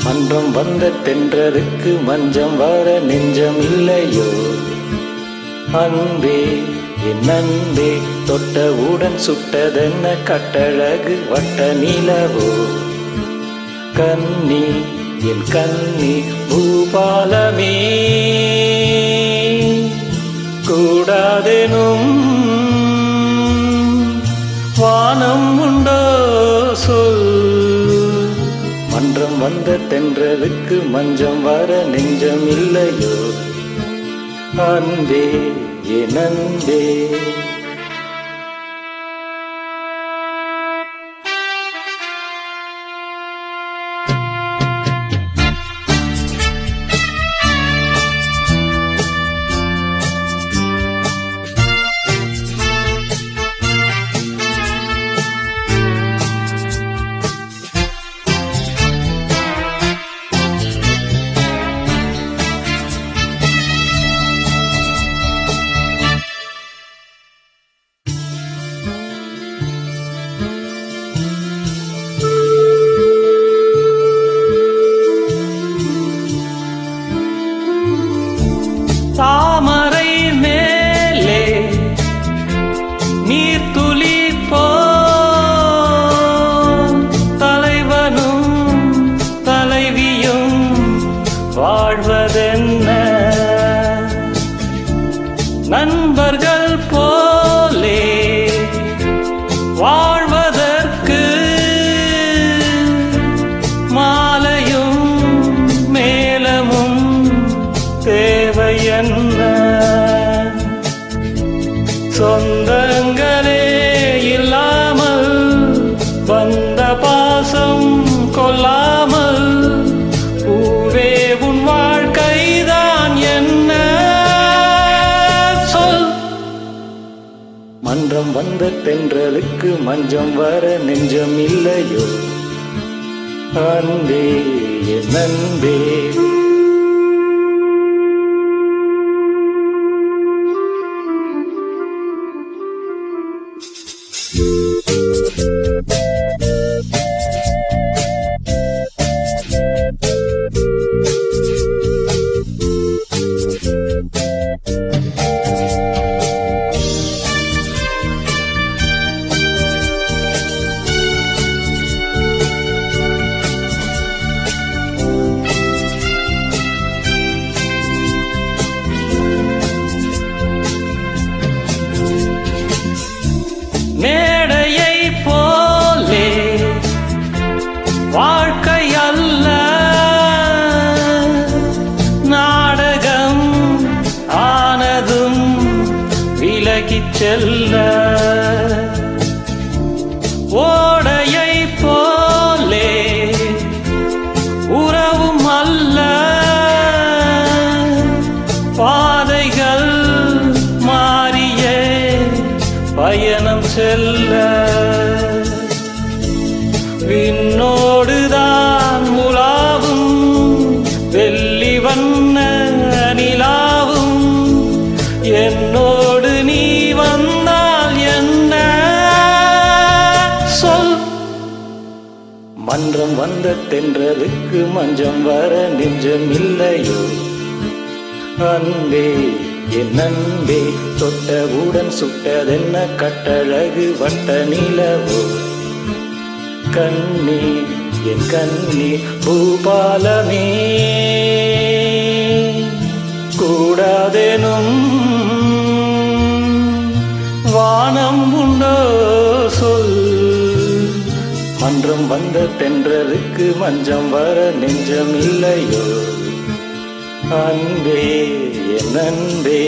மன்றம் வந்த தென்றலுக்கு மஞ்சம் வர நெஞ்சம் இல்லையோ? அன்பே என் அன்பே தொட்டவுடன் சுட்டதென்ன கட்டழகு வட்ட நிலவோ? கண்ணி என் கண்ணி பூபாலமே கூடாதெனும் வானம் உண்டோ சொல். மன்றம் வந்த தென்றலுக்கு மஞ்சம் வர நெஞ்சம் இல்லையோ? அன்பே என் அன்பே தாமரை மேலே நீர்த்துளி போல் தலைவனும் தலைவியும் வாழ்வதென்ன? நண்பர்கள் போலே வாழ்வதற்கு மாலையும் மேலமும் தேவையென்ன? சொந்தங்களே இல்லாமல் வந்த பாசம் கொள்ளாமல் பூவே உன் வாழ்க்கைதான் என்ன சொல். மன்றம் வந்த தென்றலுக்கு மஞ்சம் வர நெஞ்சம் இல்லையோ? அன்பே என் அன்பே மேடையை போலே வாழ்க்கை அல்ல நாடகம் ஆனதும் விலகிச் செல்ல. ஓடையை போலே உறவும் அல்ல பாதைகள் மாறியே பயணம் செல்ல. விண்ணோடுதான் உலாவும் வெள்ளி வண்ண நிலாவும் என்னோடு நீ வந்தால் என்ன சொல். மன்றம் வந்த தென்றலுக்கு மஞ்சம் வர நெஞ்சம் இல்லையோ? அன்பே என் அன்பே தொட்டவுடன் சுட்டதென்ன கட்டழகு வட்ட நிலவோ? கண்ணி என் கண்ணி பூபாலமே கூடாதெனும் வானம் உண்டோ சொல். மன்றம் வந்த தென்றலுக்கு மஞ்சம் வர நெஞ்சம் இல்லையோ? அன்பே என் அன்பே